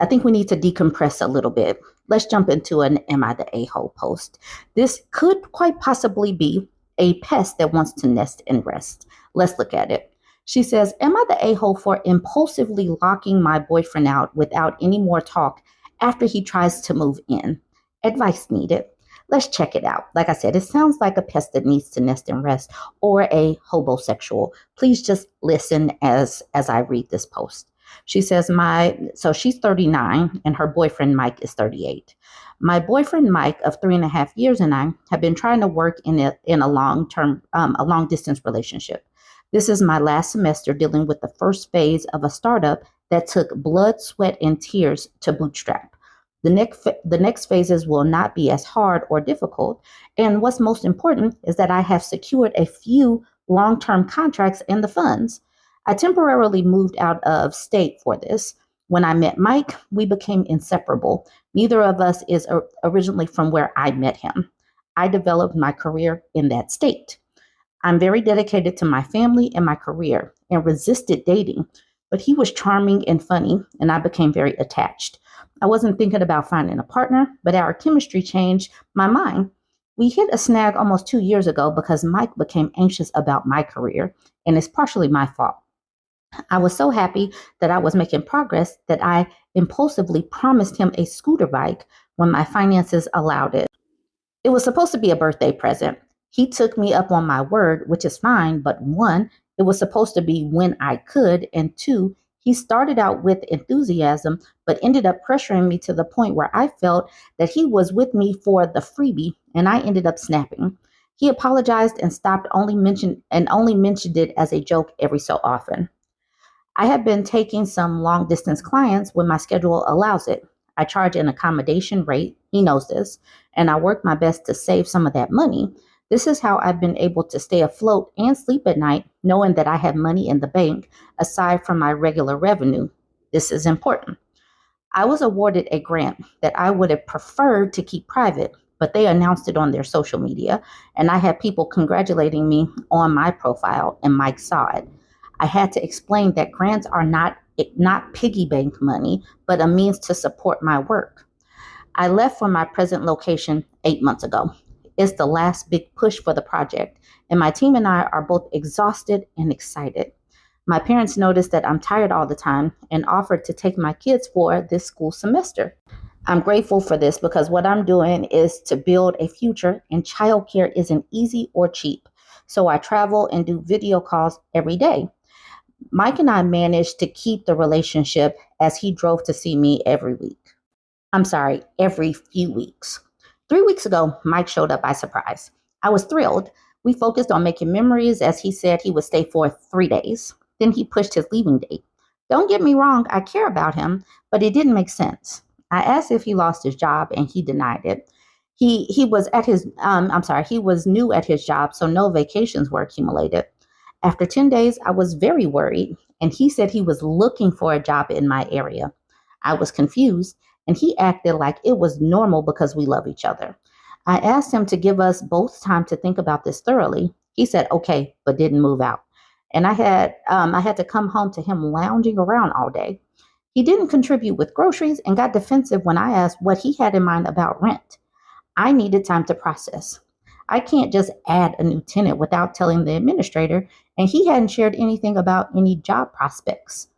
I think we need to decompress a little bit. Let's jump into an Am I the A-hole post. This could quite possibly be a pest that wants to nest and rest. Let's look at it. She says, Am I the a-hole for impulsively locking my boyfriend out without any more talk after he tries to move in? Advice needed. Let's check it out. Like I said, it sounds like a pest that needs to nest and rest or a hobosexual. Please just listen as I read this post. She says, so she's 39 and her boyfriend Mike is 38. My boyfriend Mike of 3.5 years and I have been trying to work in a long distance relationship. This is my last semester dealing with the first phase of a startup that took blood, sweat, and tears to bootstrap. The next phases will not be as hard or difficult. And what's most important is that I have secured a few long-term contracts and the funds. I temporarily moved out of state for this. When I met Mike, we became inseparable. Neither of us is originally from where I met him. I developed my career in that state. I'm very dedicated to my family and my career and resisted dating, but he was charming and funny, and I became very attached. I wasn't thinking about finding a partner, but our chemistry changed my mind. We hit a snag almost 2 years ago because Mike became anxious about my career, and it's partially my fault. I was so happy that I was making progress that I impulsively promised him a scooter bike when my finances allowed it. It was supposed to be a birthday present. He took me up on my word, which is fine, but one, it was supposed to be when I could, and two, he started out with enthusiasm, but ended up pressuring me to the point where I felt that he was with me for the freebie, and I ended up snapping. He apologized and only mentioned it as a joke every so often. I have been taking some long distance clients when my schedule allows it. I charge an accommodation rate, he knows this, and I work my best to save some of that money. This is how I've been able to stay afloat and sleep at night, knowing that I have money in the bank aside from my regular revenue. This is important. I was awarded a grant that I would have preferred to keep private, but they announced it on their social media, and I had people congratulating me on my profile, and Mike saw it. I had to explain that grants are not piggy bank money, but a means to support my work. I left for my present location 8 months ago. It's the last big push for the project, and my team and I are both exhausted and excited. My parents noticed that I'm tired all the time and offered to take my kids for this school semester. I'm grateful for this because what I'm doing is to build a future, and childcare isn't easy or cheap. So I travel and do video calls every day. Mike and I managed to keep the relationship as he drove to see me every week. I'm sorry, every few weeks. 3 weeks ago, Mike showed up by surprise. I was thrilled. We focused on making memories as he said he would stay for 3 days. Then he pushed his leaving date. Don't get me wrong, I care about him, but it didn't make sense. I asked if he lost his job and he denied it. He was at his he was new at his job, so no vacations were accumulated. After 10 days, I was very worried, and he said he was looking for a job in my area. I was confused, and he acted like it was normal because we love each other. I asked him to give us both time to think about this thoroughly. He said okay, but didn't move out. And I had to come home to him lounging around all day. He didn't contribute with groceries and got defensive when I asked what he had in mind about rent. I needed time to process. I can't just add a new tenant without telling the administrator, and he hadn't shared anything about any job prospects.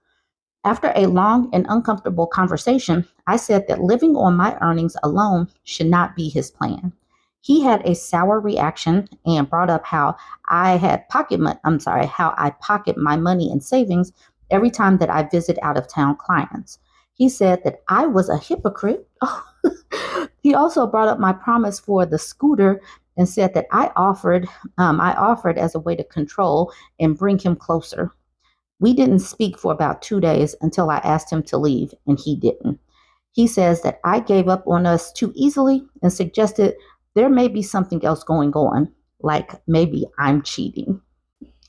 After a long and uncomfortable conversation, I said that living on my earnings alone should not be his plan. He had a sour reaction and brought up how I pocket my money and savings every time that I visit out of town clients. He said that I was a hypocrite. He also brought up my promise for the scooter and said that I offered as a way to control and bring him closer. We didn't speak for about 2 days until I asked him to leave, and he didn't. He says that I gave up on us too easily and suggested there may be something else going on, like maybe I'm cheating.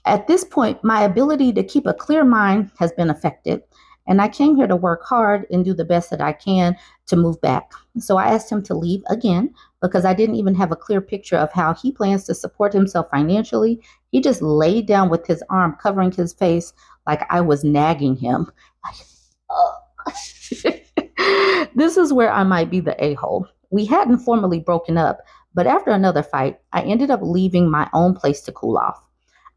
At this point, my ability to keep a clear mind has been affected, and I came here to work hard and do the best that I can to move back. So I asked him to leave again because I didn't even have a clear picture of how he plans to support himself financially. He just laid down with his arm covering his face like I was nagging him. Like, oh. This is where I might be the a-hole. We hadn't formally broken up, but after another fight, I ended up leaving my own place to cool off.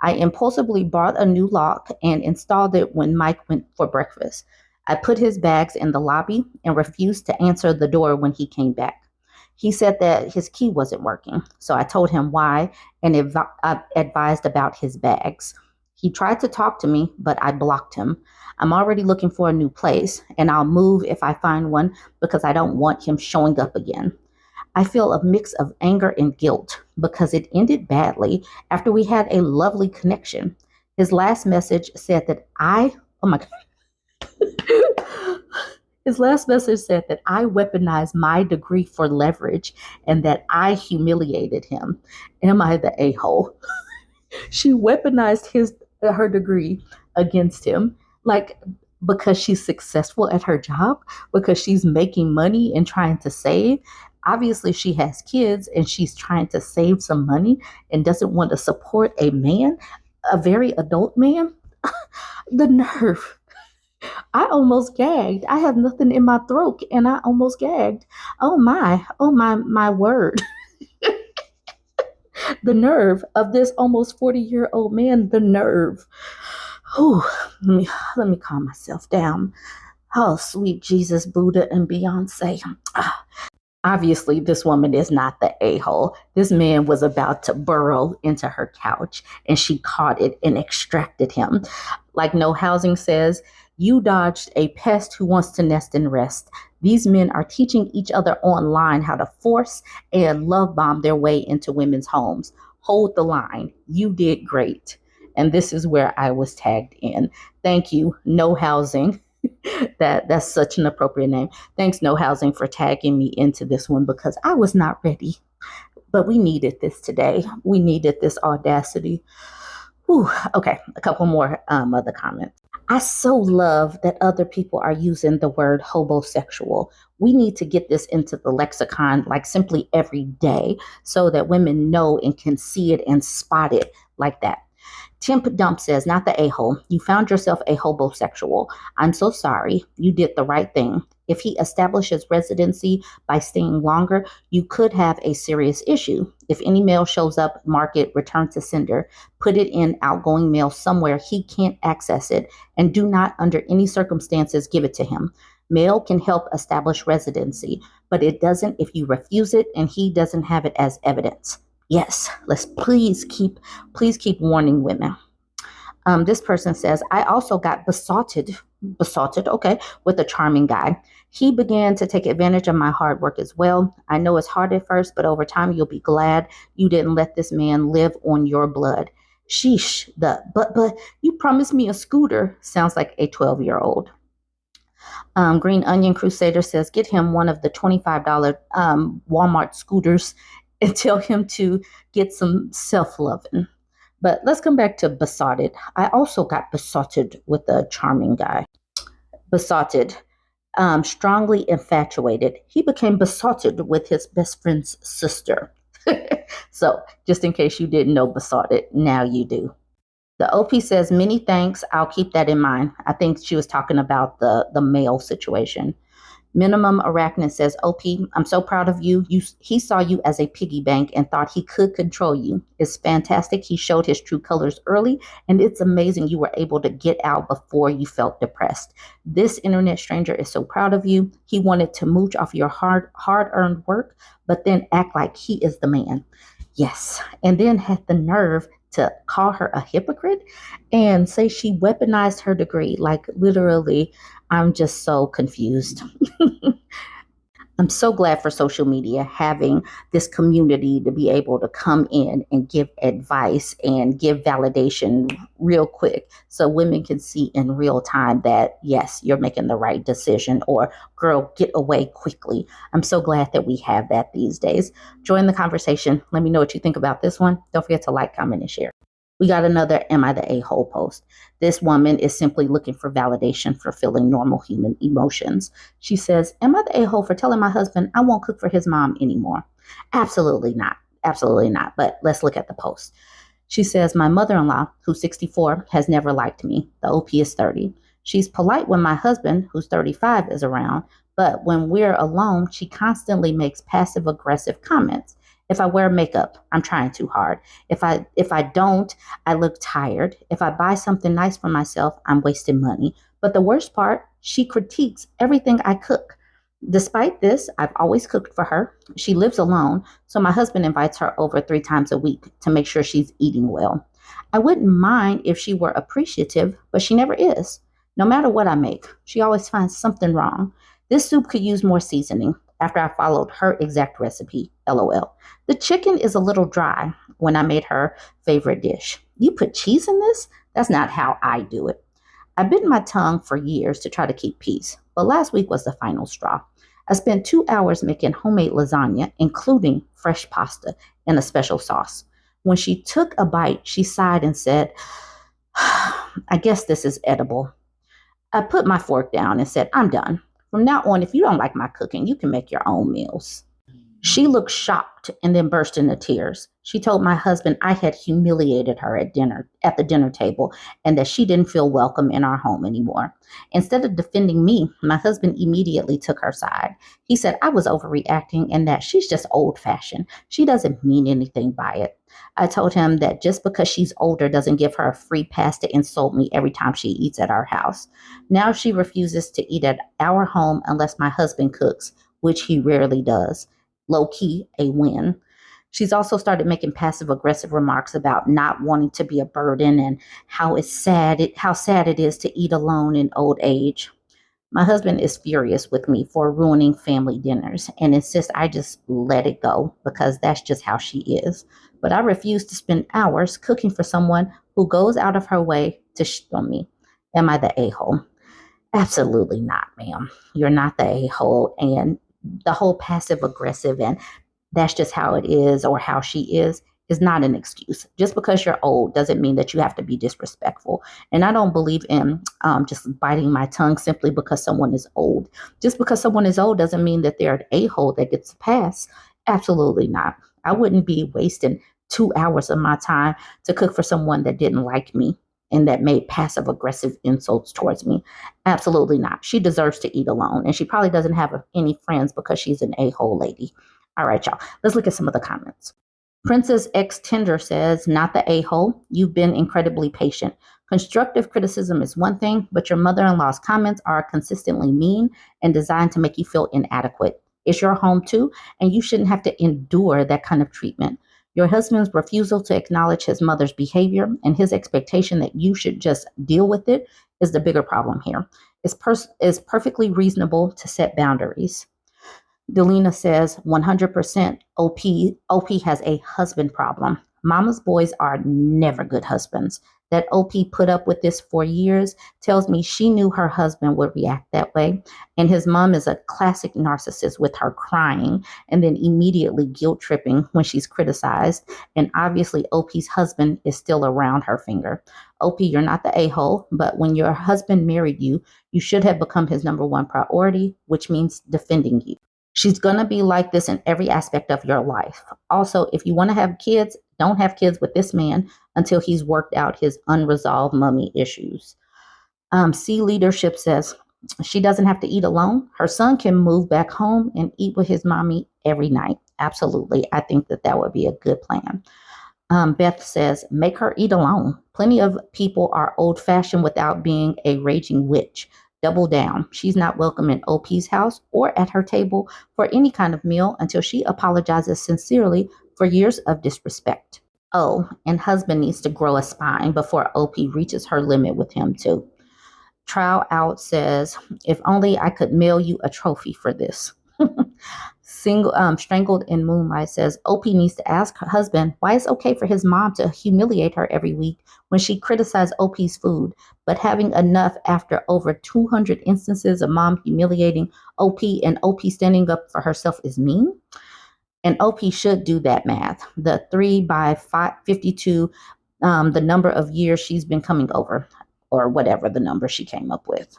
I impulsively bought a new lock and installed it when Mike went for breakfast. I put his bags in the lobby and refused to answer the door when he came back. He said that his key wasn't working, so I told him why and advised about his bags. He tried to talk to me, but I blocked him. I'm already looking for a new place, and I'll move if I find one because I don't want him showing up again. I feel a mix of anger and guilt because it ended badly after we had a lovely connection. His last message said that oh my God. His last message said that I weaponized my degree for leverage and that I humiliated him. Am I the a-hole? She weaponized her degree against him, like because she's successful at her job, because she's making money and trying to save. Obviously, she has kids and she's trying to save some money and doesn't want to support a man, a very adult man. The nerve. I almost gagged. I have nothing in my throat and I almost gagged. Oh my word. The nerve of this almost 40-year-old man, the nerve. Oh, let me calm myself down. Oh, sweet Jesus, Buddha, and Beyonce. Obviously, this woman is not the a-hole. This man was about to burrow into her couch, and she caught it and extracted him. Like No Housing says, you dodged a pest who wants to nest and rest. These men are teaching each other online how to force and love bomb their way into women's homes. Hold the line. You did great. And this is where I was tagged in. Thank you, No Housing. That's such an appropriate name. Thanks, No Housing, for tagging me into this one because I was not ready. But we needed this today. We needed this audacity. Whew. Okay, a couple more other comments. I so love that other people are using the word hobosexual. We need to get this into the lexicon like simply every day so that women know and can see it and spot it like that. Temp Dump says, not the a-hole. You found yourself a hobosexual. I'm so sorry. You did the right thing. If he establishes residency by staying longer, you could have a serious issue. If any mail shows up, mark it, return to sender, put it in outgoing mail somewhere he can't access it, and do not under any circumstances give it to him. Mail can help establish residency, but it doesn't if you refuse it and he doesn't have it as evidence. Yes, let's please keep warning women. This person says, I also got besotted, okay, with a charming guy. He began to take advantage of my hard work as well. I know it's hard at first, but over time you'll be glad you didn't let this man live on your blood. Sheesh, but you promised me a scooter sounds like a 12-year-old. Green Onion Crusader says, get him one of the $25 Walmart scooters and tell him to get some self-loving. But let's come back to besotted. I also got besotted with a charming guy. Besotted, strongly infatuated. He became besotted with his best friend's sister. So just in case you didn't know besotted, now you do. The OP says, many thanks. I'll keep that in mind. I think she was talking about the male situation. Minimum Arachnid says, OP, I'm so proud of you. He saw you as a piggy bank and thought he could control you. It's fantastic. He showed his true colors early, and it's amazing you were able to get out before you felt depressed. This internet stranger is so proud of you. He wanted to mooch off your hard-earned work, but then act like he is the man. Yes, and then had the nerve to call her a hypocrite and say she weaponized her degree. Like literally, I'm just so confused. I'm so glad for social media having this community to be able to come in and give advice and give validation real quick so women can see in real time that, yes, you're making the right decision, or girl, get away quickly. I'm so glad that we have that these days. Join the conversation. Let me know what you think about this one. Don't forget to like, comment, and share. We got another Am I the A-hole post. This woman is simply looking for validation for feeling normal human emotions. She says, am I the a-hole for telling my husband I won't cook for his mom anymore? Absolutely not. Absolutely not. But let's look at the post. She says, my mother-in-law, who's 64, has never liked me. The OP is 30. She's polite when my husband, who's 35, is around, But when we're alone, she constantly makes passive aggressive comments. If I wear makeup, I'm trying too hard. If I don't, I look tired. If I buy something nice for myself, I'm wasting money. But the worst part, she critiques everything I cook. Despite this, I've always cooked for her. She lives alone, so my husband invites her over 3 times a week to make sure she's eating well. I wouldn't mind if she were appreciative, but she never is. No matter what I make, she always finds something wrong. This soup could use more seasoning. After I followed her exact recipe, LOL. The chicken is a little dry when I made her favorite dish. You put cheese in this? That's not how I do it. I bit my tongue for years to try to keep peace, but last week was the final straw. I spent 2 hours making homemade lasagna, including fresh pasta and a special sauce. When she took a bite, she sighed and said, I guess this is edible. I put my fork down and said, I'm done. From now on, if you don't like my cooking, you can make your own meals. She looked shocked and then burst into tears. She told my husband I had humiliated her at the dinner table, and that she didn't feel welcome in our home anymore. Instead of defending me, my husband immediately took her side. He said I was overreacting and that she's just old fashioned. She doesn't mean anything by it. I told him that just because she's older doesn't give her a free pass to insult me every time she eats at our house. Now she refuses to eat at our home unless my husband cooks, which he rarely does. Low key, a win. She's also started making passive aggressive remarks about not wanting to be a burden and how sad it is to eat alone in old age. My husband is furious with me for ruining family dinners and insists I just let it go because that's just how she is. But I refuse to spend hours cooking for someone who goes out of her way to shit on me. Am I the a-hole? Absolutely not, ma'am. You're not the a-hole. And the whole passive aggressive and that's just how it is or how she is not an excuse. Just because you're old doesn't mean that you have to be disrespectful. And I don't believe in just biting my tongue simply because someone is old. Just because someone is old doesn't mean that they're an a-hole that gets a pass. Absolutely not. I wouldn't be wasting 2 hours of my time to cook for someone that didn't like me and that made passive aggressive insults towards me. Absolutely not. She deserves to eat alone. And she probably doesn't have any friends because she's an a-hole lady. All right, y'all. Let's look at some of the comments. Princess X Tender says, not the a-hole. You've been incredibly patient. Constructive criticism is one thing, but your mother-in-law's comments are consistently mean and designed to make you feel inadequate. It's your home too, and you shouldn't have to endure that kind of treatment. Your husband's refusal to acknowledge his mother's behavior and his expectation that you should just deal with it is the bigger problem here. It's perfectly reasonable to set boundaries. Delina says 100% OP has a husband problem. Mama's boys are never good husbands. That OP put up with this for years tells me she knew her husband would react that way. And his mom is a classic narcissist with her crying and then immediately guilt tripping when she's criticized. And obviously OP's husband is still around her finger. OP, you're not the a-hole, but when your husband married you, you should have become his number one priority, which means defending you. She's going to be like this in every aspect of your life. Also, if you want to have kids, don't have kids with this man until he's worked out his unresolved mommy issues. C Leadership says she doesn't have to eat alone. Her son can move back home and eat with his mommy every night. Absolutely. I think that would be a good plan. Beth says, make her eat alone. Plenty of people are old fashioned without being a raging witch. Double down. She's not welcome in OP's house or at her table for any kind of meal until she apologizes sincerely for years of disrespect. Oh, and husband needs to grow a spine before OP reaches her limit with him too. Trial Out says, if only I could mail you a trophy for this. Strangled in Moonlight says, OP needs to ask her husband why it's okay for his mom to humiliate her every week when she criticized OP's food, but having enough after over 200 instances of mom humiliating OP and OP standing up for herself is mean. And OP should do that math. The 3 by 52, the number of years she's been coming over, or whatever the number she came up with.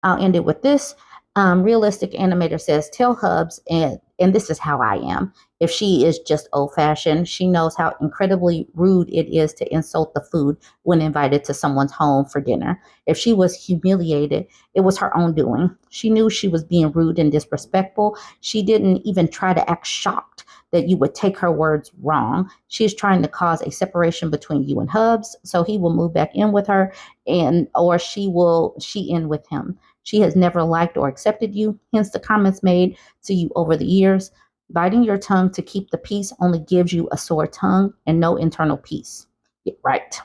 I'll end it with this. Realistic animator says, tell Hubs, and this is how I am. If she is just old fashioned, she knows how incredibly rude it is to insult the food when invited to someone's home for dinner. If she was humiliated, it was her own doing. She knew she was being rude and disrespectful. She didn't even try to act shocked that you would take her words wrong. She is trying to cause a separation between you and Hubs so he will move back in with her, and or she in with him. She has never liked or accepted you, hence the comments made to you over the years. Biting your tongue to keep the peace only gives you a sore tongue and no internal peace. Yeah, right.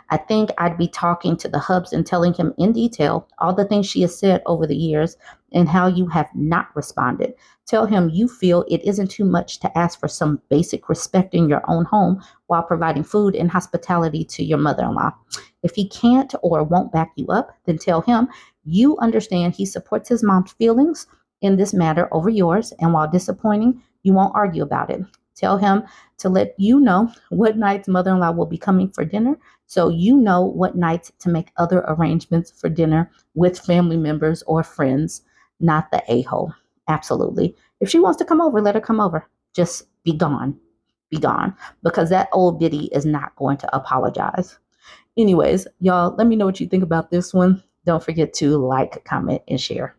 I think I'd be talking to the Hubs and telling him in detail all the things she has said over the years and how you have not responded. Tell him you feel it isn't too much to ask for some basic respect in your own home while providing food and hospitality to your mother in law. If he can't or won't back you up, then tell him you understand he supports his mom's feelings in this matter over yours, and while disappointing, you won't argue about it. Tell him to let you know what nights mother in law will be coming for dinner so you know what nights to make other arrangements for dinner with family members or friends, not the a hole. Absolutely. If she wants to come over, let her come over. Just be gone. Be gone. Because that old biddy is not going to apologize. Anyways, y'all, let me know what you think about this one. Don't forget to like, comment, and share.